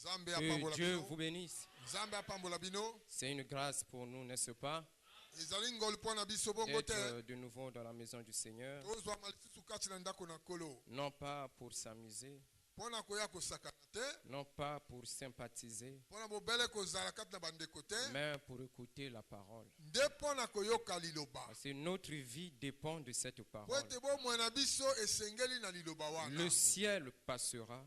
Que Dieu vous bénisse. C'est une grâce pour nous, n'est-ce pas? Être de nouveau dans la maison du Seigneur. Non pas pour s'amuser, non pas pour sympathiser, mais pour écouter la parole. Parce que notre vie dépend de cette parole. Le ciel passera,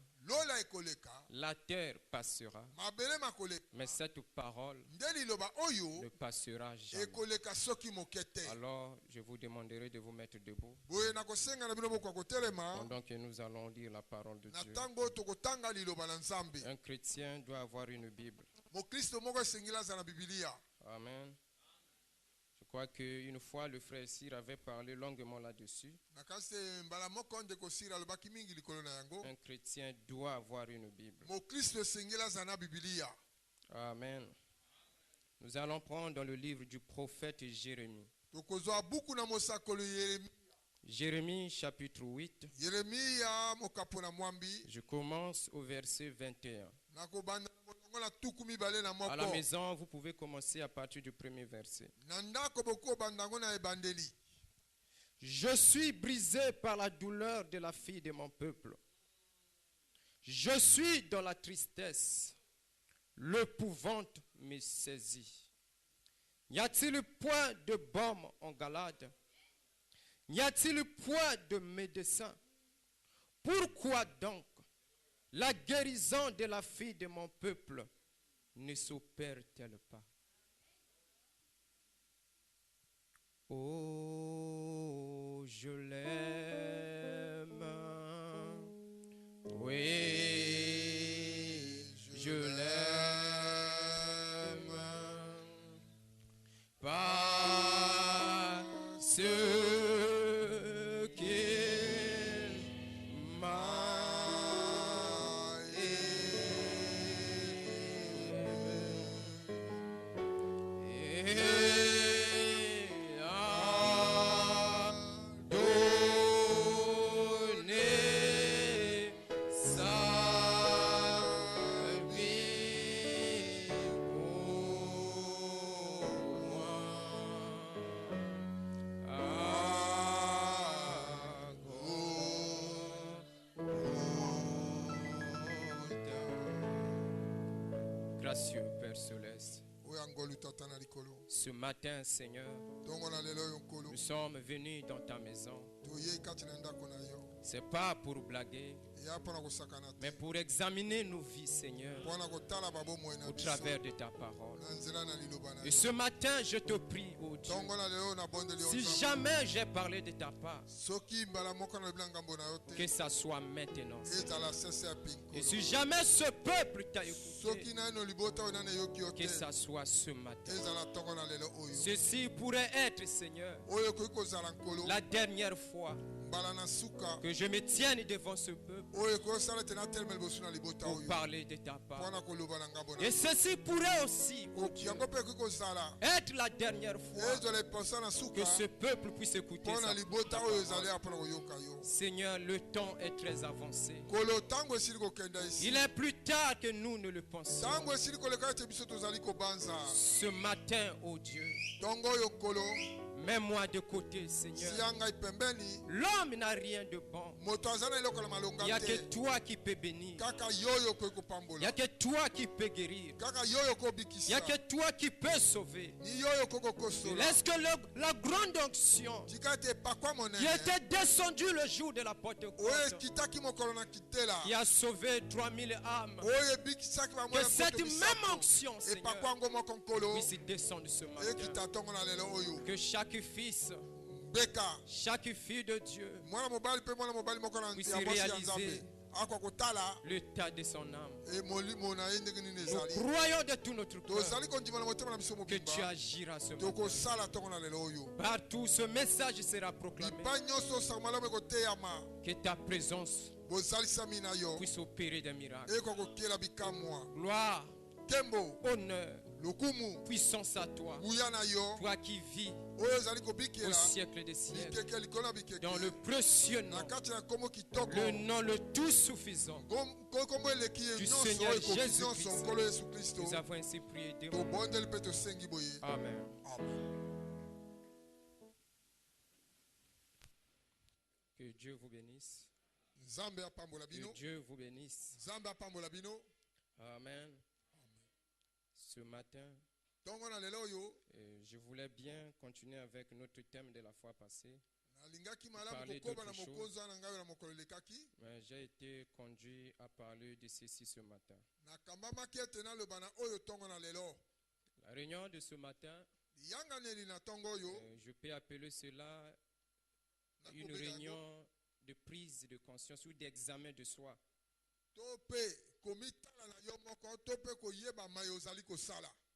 la terre passera, mais cette parole ne passera jamais. Alors je vous demanderai de vous mettre debout pendant que nous allons lire la parole de Dieu. Un chrétien doit avoir une Bible. Amen. Je crois qu'une fois le frère Sir avait parlé longuement là-dessus. Un chrétien doit avoir une Bible. Amen. Nous allons prendre dans le livre du prophète Jérémie. Jérémie chapitre 8. Je commence au verset 21. À la maison, vous pouvez commencer à partir du premier verset. Je suis brisé par la douleur de la fille de mon peuple. Je suis dans la tristesse. L'épouvante me saisit. Y a-t-il point de baume en Galade? Y a-t-il point de médecin? Pourquoi donc la guérison de la fille de mon peuple ne s'opère-t-elle pas? Oh, je l'aime. Oui, je l'aime. Parce qu'il m'a Gracieux Père Céleste, ce matin, Seigneur, nous sommes venus dans ta maison. Ce n'est pas pour blaguer, mais pour examiner nos vies, Seigneur, au travers de ta parole. Et ce matin, je te prie, oh Dieu, si jamais j'ai parlé de ta part, que ça soit maintenant. Et si jamais ce peuple t'a écouté, que ça soit ce matin. Ceci pourrait être, Seigneur, la dernière fois que je me tienne devant ce peuple pour parler de ta part. Et ceci pourrait aussi, oh Dieu, être la dernière fois que ce peuple puisse écouter ta parole. Seigneur, le temps est très avancé. Il est plus tard que nous ne le pensons. Ce matin, oh Dieu, mets-moi de côté, Seigneur. L'homme n'a rien de bon. Il n'y a que toi qui peux bénir. Il n'y a que toi qui peux guérir. Il n'y a que toi qui peux sauver. Est-ce que la grande onction qui était descendue le jour de la Pentecôte, qui a sauvé 3000 âmes, que cette même onction, Seigneur, puisse descendre ce matin. Que chaque fils, chaque fille de Dieu puisse réaliser l'état de son âme. Nous croyons de tout notre cœur que tu agiras ce matin. Partout ce message sera proclamé. Que ta présence puisse opérer des miracles. Gloire, honneur, Puissance à toi. Toi qui vis au siècle des siècles. Dans le précieux nom, le nom le tout suffisant du Seigneur Jésus-Christ. Nous avons ainsi prié. Amen. Que Dieu vous bénisse. Que Dieu vous bénisse. Amen. Ce matin, je voulais bien continuer avec notre thème de la fois passée. Parler d'autre chose, mais j'ai été conduit à parler de ceci ce matin. La réunion de ce matin, je peux appeler cela une réunion de prise de conscience ou d'examen de soi.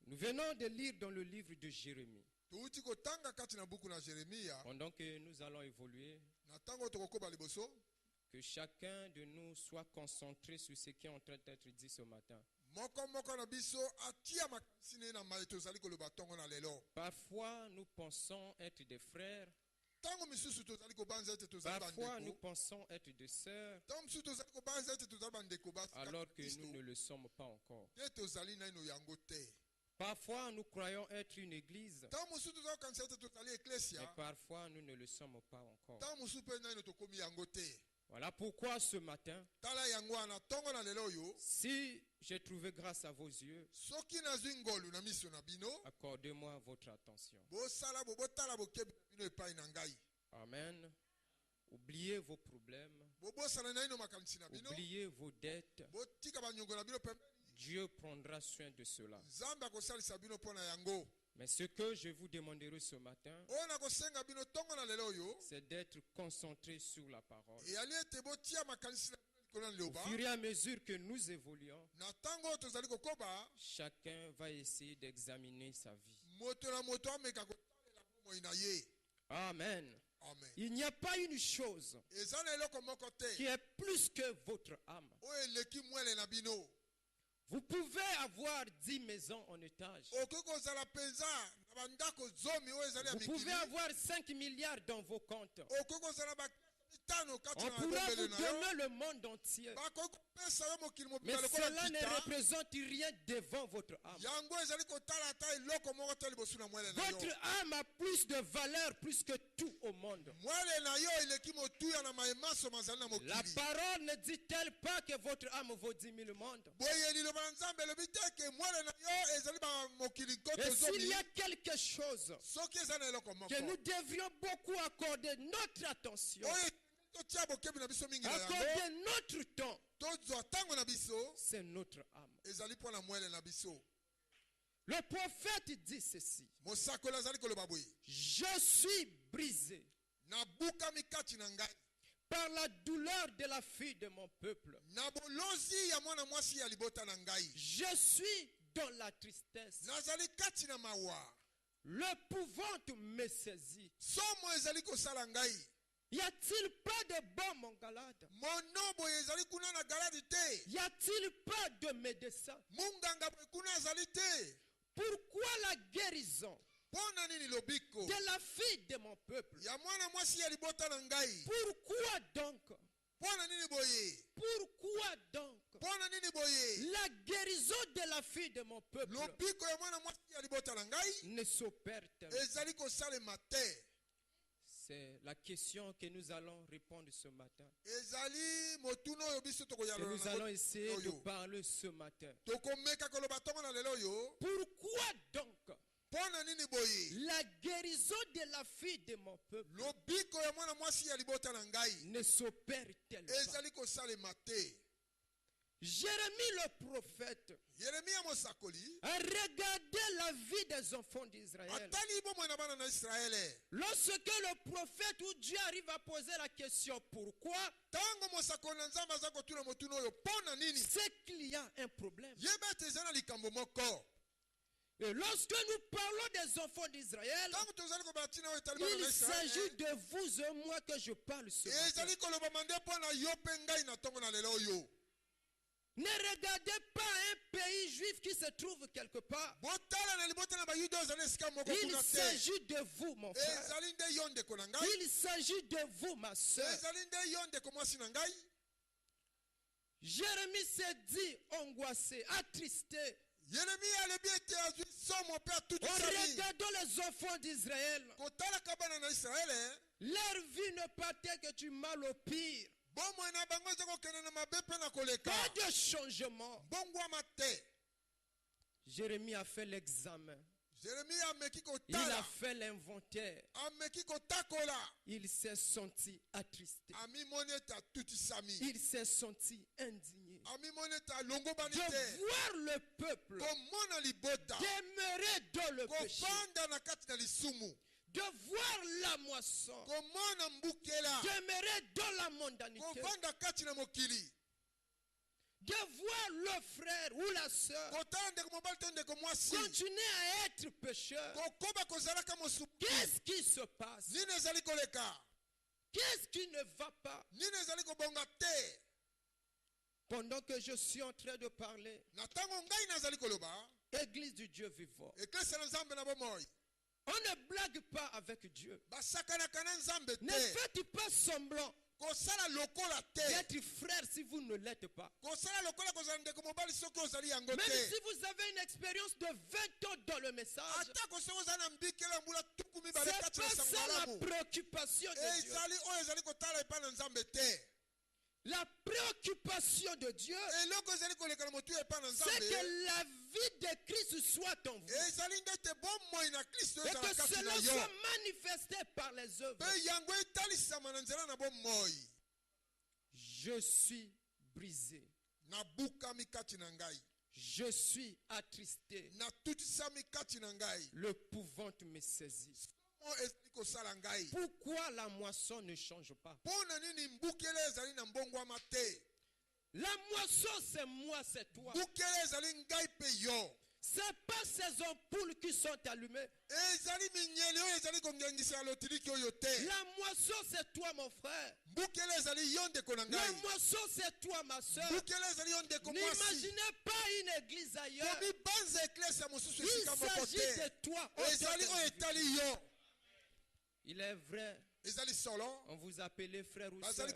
Nous venons de lire dans le livre de Jérémie. Pendant que nous allons évoluer, que chacun de nous soit concentré sur ce qui est en train d'être dit ce matin. Parfois, nous pensons être des frères. Parfois, nous pensons être des sœurs, alors que nous ne le sommes pas encore. Parfois, nous croyons être une église, mais parfois, nous ne le sommes pas encore. Voilà pourquoi ce matin, si j'ai trouvé grâce à vos yeux, accordez-moi votre attention. Amen. Oubliez vos problèmes. Oubliez vos dettes. Dieu prendra soin de cela. Mais ce que je vous demanderai ce matin, c'est d'être concentré sur la parole. Au fur et à mesure que nous évoluons, chacun va essayer d'examiner sa vie. Amen. Amen. Il n'y a pas une chose qui est plus que votre âme. Vous pouvez avoir 10 maisons en étage. Vous pouvez avoir 5 milliards dans vos comptes. On pourra vous donner le monde entier. Mais cela ne représente rien devant votre âme. Votre âme a plus de valeur plus que tout au monde. La parole ne dit-elle pas que votre âme vaut 10 000 mondes? Et s'il y a quelque chose que nous devrions beaucoup accorder notre attention, accorder notre temps, c'est notre âme. Le prophète dit ceci: je suis brisé par la douleur de la fille de mon peuple. Je suis dans la tristesse. L'épouvante me saisit. Y a-t-il pas de bon mon galade? Y a-t-il pas de médecin? Pourquoi la guérison de la fille de mon peuple? Pourquoi donc? Pourquoi donc la guérison de la fille de mon peuple ne s'opère-t-elle? C'est la question que nous allons répondre ce matin. Que nous allons essayer de parler ce matin. Pourquoi donc la guérison de la fille de mon peuple ne s'opère-t-elle pas? Jérémie le prophète a regardé la vie des enfants d'Israël. Lorsque le prophète ou Dieu arrive à poser la question pourquoi, c'est qu'il y a un problème. Et lorsque nous parlons des enfants d'Israël, il s'agit de vous et moi que je parle ce matin. Ne regardez pas un pays juif qui se trouve quelque part. Il s'agit de vous, mon frère. Il s'agit de vous, ma soeur. Jérémie s'est dit angoissé, attristé. En regardant les enfants d'Israël, leur vie ne partait que du mal au pire. Pas de changement. Jérémie a fait l'examen. Il a fait l'inventaire. Il s'est senti attristé. Il s'est senti indigné. De voir le peuple demeurer dans le péché. De voir la moisson demeurer dans la mondanité. De voir le frère ou la sœur continuer à être pécheur. Qu'est-ce qui se passe? Qu'est-ce qui ne va pas? Pendant que je suis en train de parler, Église du Dieu vivant, on ne blague pas avec Dieu. Ne faites pas semblant d'être frère si vous ne l'êtes pas. Même si vous avez une expérience de 20 ans dans le message, c'est pas ça la préoccupation de Dieu. La préoccupation de Dieu, c'est que la vie de Christ soit en vous. Et que cela soit manifesté par les œuvres. Je suis brisé. Je suis attristé. L'épouvante me saisit. Pourquoi la moisson ne change pas? La moisson, c'est moi, c'est toi. C'est pas ces ampoules qui sont allumées. La moisson, c'est toi, mon frère. La moisson, c'est toi, ma soeur. N'imaginez pas une église ailleurs. Il s'agit de toi. Il est vrai. On vous appelait frère ou sœur.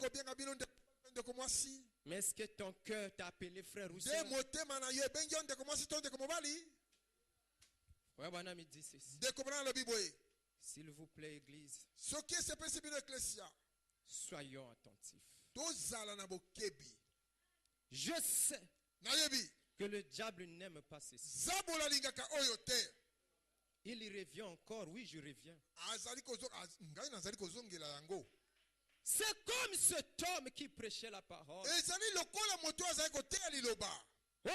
Mais est-ce que ton cœur t'a appelé frère ou sœur? Ouais, bon, me dit ceci. S'il vous plaît, église, soyons attentifs. Je sais que le diable n'aime pas ceci. Il y revient encore. Oui, je reviens. C'est comme cet homme qui prêchait la parole.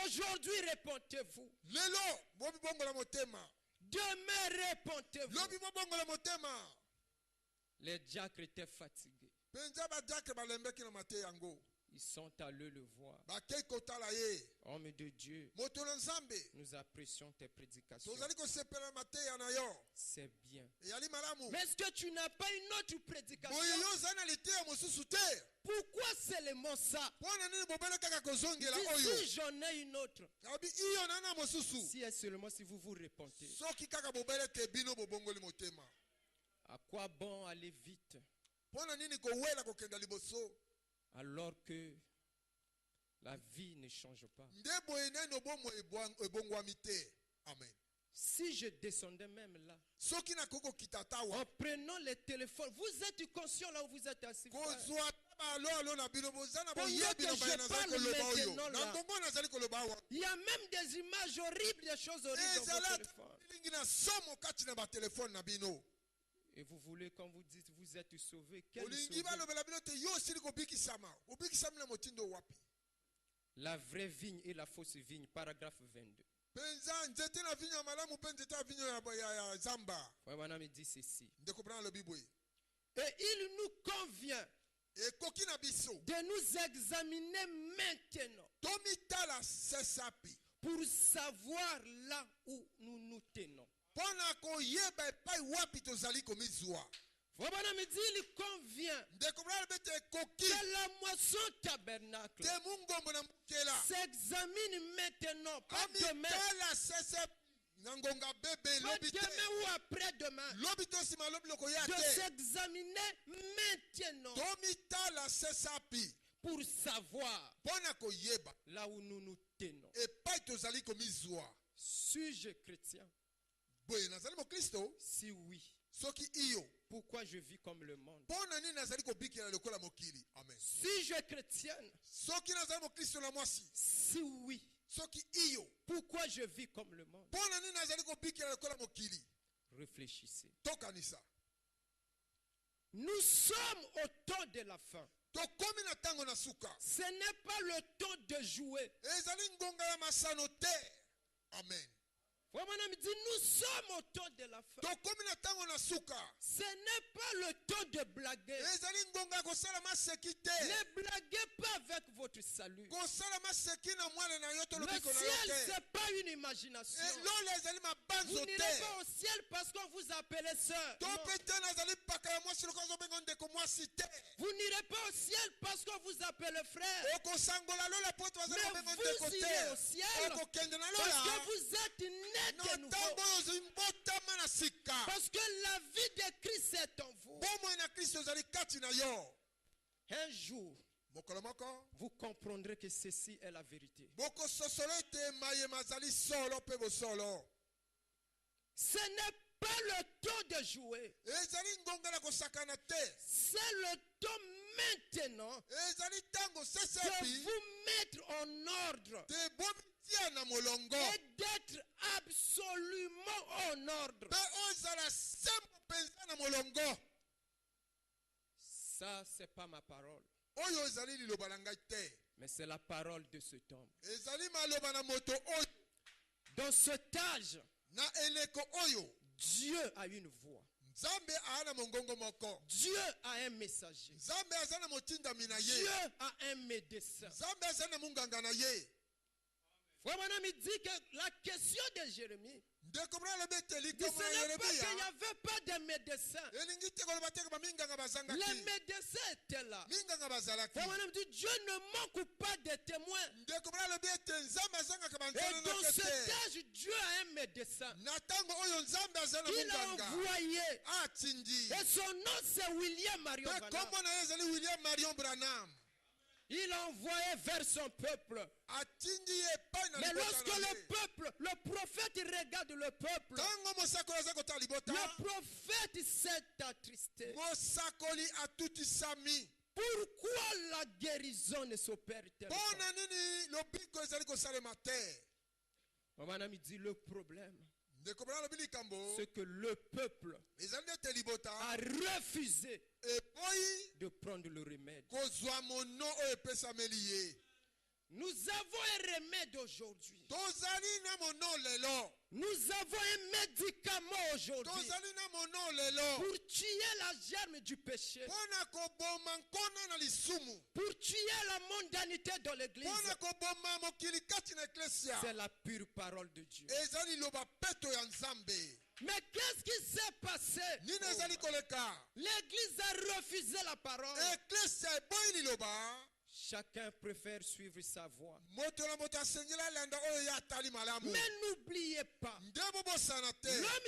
Aujourd'hui, répondez-vous. Demain, répondez-vous. Les diacres étaient fatigués. Ils sont allés le voir. Homme de Dieu, nous apprécions tes prédications. C'est bien. Mais est-ce que tu n'as pas une autre prédication? Pourquoi seulement ça? Si j'en ai une autre. Si est seulement si vous vous répentez. À quoi bon aller vite? Alors que la vie ne change pas. Amen. Si je descendais même là, en prenant les téléphones, vous êtes conscient là où vous êtes assis. Pendant que je parle maintenant là, il y a même des images horribles, des choses horribles dans vos téléphones. Et vous voulez, quand vous dites vous êtes sauvé, quel sauvé? La vraie vigne et la fausse vigne, paragraphe 22. Voilà, me dit ceci. Et il nous convient de nous examiner maintenant pour savoir là où nous nous tenons. Il convient que la moisson tabernacle s'examine maintenant, pas demain. Pas demain ou après-demain. De s'examiner maintenant pour savoir là où nous nous tenons. Suis-je chrétien? Si oui, pourquoi je vis comme le monde? Si je suis chrétienne, si oui, pourquoi je vis comme le monde? Réfléchissez. Nous sommes au temps de la fin. Ce n'est pas le temps de jouer. Amen. Nous sommes au temps de la fin. Ce n'est pas le temps de blaguer. Ne blaguez pas avec votre salut. Le ciel, ce n'est pas une imagination. Vous n'irez pas au ciel parce qu'on vous appelle sœur. Vous n'irez pas au ciel parce qu'on vous appelle frère. Mais vous irez au ciel parce que vous êtes nés de nouveau. Parce que la vie de Christ est en vous. Un jour, vous comprendrez que ceci est la vérité. Ce n'est pas le temps de jouer. C'est le temps maintenant de vous mettre en ordre et d'être absolument en ordre. Ça, ce n'est pas ma parole. Mais c'est la parole de cet homme. Dans cet âge, Dieu a une voix. Dieu a un messager. Dieu a un médecin. Vraiment, il dit que la question de Jérémie, ce n'est pas qu'il n'y avait pas de médecin. Les médecins étaient là. Vraiment, Dieu ne manque pas de témoins. Et dans cet âge, Dieu a un médecin. Il a envoyé. Et son nom c'est William Marion Branham. Il a envoyé vers son peuple. Mais lorsque le peuple, le prophète regarde le peuple, le prophète s'est attristé. Pourquoi la guérison ne s'opère-t-elle pas? Mon ami dit le problème, c'est que le peuple a refusé de prendre le remède. Nous avons un remède aujourd'hui. Nous avons un médicament aujourd'hui pour tuer la germe du péché, pour tuer la mondanité dans l'église. C'est la pure parole de Dieu. Mais qu'est-ce qui s'est passé? L'église a refusé la parole. Chacun préfère suivre sa voie. Mais n'oubliez pas, l'homme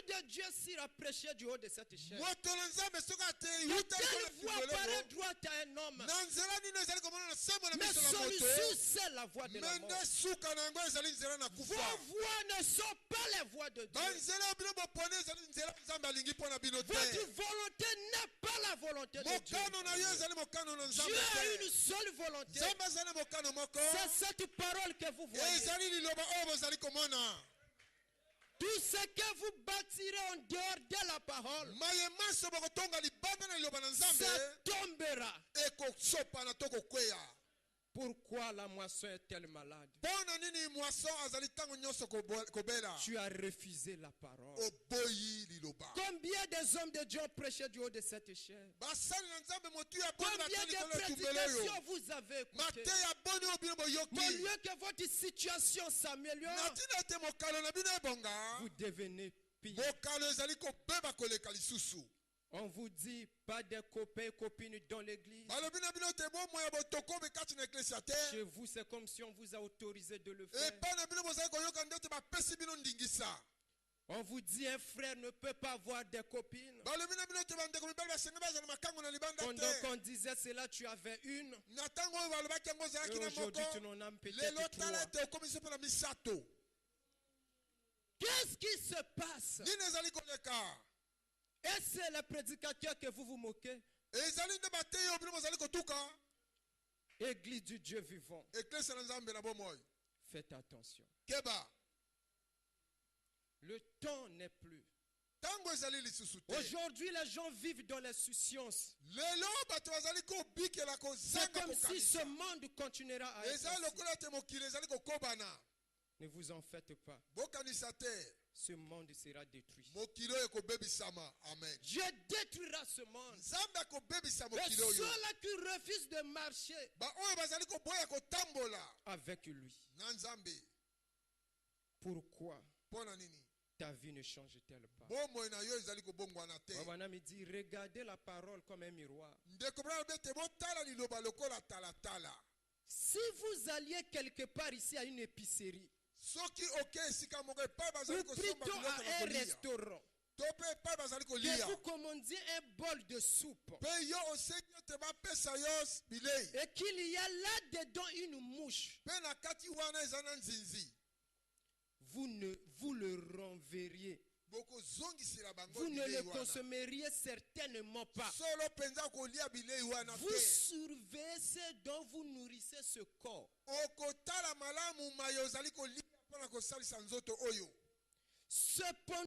de Dieu s'ira prêcher du haut de cette chaîne. De telle voix paraît droite à un homme, mais celui-ci c'est la voix de la mort. Vos voix ne sont pas les voix de Dieu. Votre volonté n'est pas la volonté de Dieu. Dieu a une seule volonté. C'est cette parole que vous voyez. Tout ce que vous bâtirez en dehors de la parole, ça tombera. Pourquoi la moisson est-elle malade? Tu as refusé la parole. Combien des hommes de Dieu ont prêché du haut de cette chaîne? Combien de prédications vous avez écoutées? Au lieu que votre situation s'améliore, vous devenez pire. On vous dit pas des copains et copines dans l'église. Chez vous, c'est comme si on vous a autorisé de le faire. On vous dit un frère ne peut pas avoir des copines. Pendant qu'on disait cela, tu avais une. Et aujourd'hui, tu n'en as peut-être trois. Qu'est-ce qui se passe? Et c'est le prédicateur que vous vous moquez. Église du Dieu vivant. Faites attention. Le temps n'est plus. Aujourd'hui, les gens vivent dans l'insouciance. C'est comme si ce monde continuera à être ainsi. Ne vous en faites pas. Ce monde sera détruit. Dieu détruira ce monde. Et ceux-là qui refusent de marcher avec lui. Pourquoi ta vie ne change-t-elle pas? Maman me dit, regardez la parole comme un miroir. Si vous alliez quelque part ici à une épicerie, ou plutôt à un restaurant, que vous commandiez un bol de soupe et qu'il y a là-dedans une mouche, vous le renverriez. Vous ne le consommeriez certainement pas. Vous surveillez ce dont vous nourrissez ce corps. Cependant,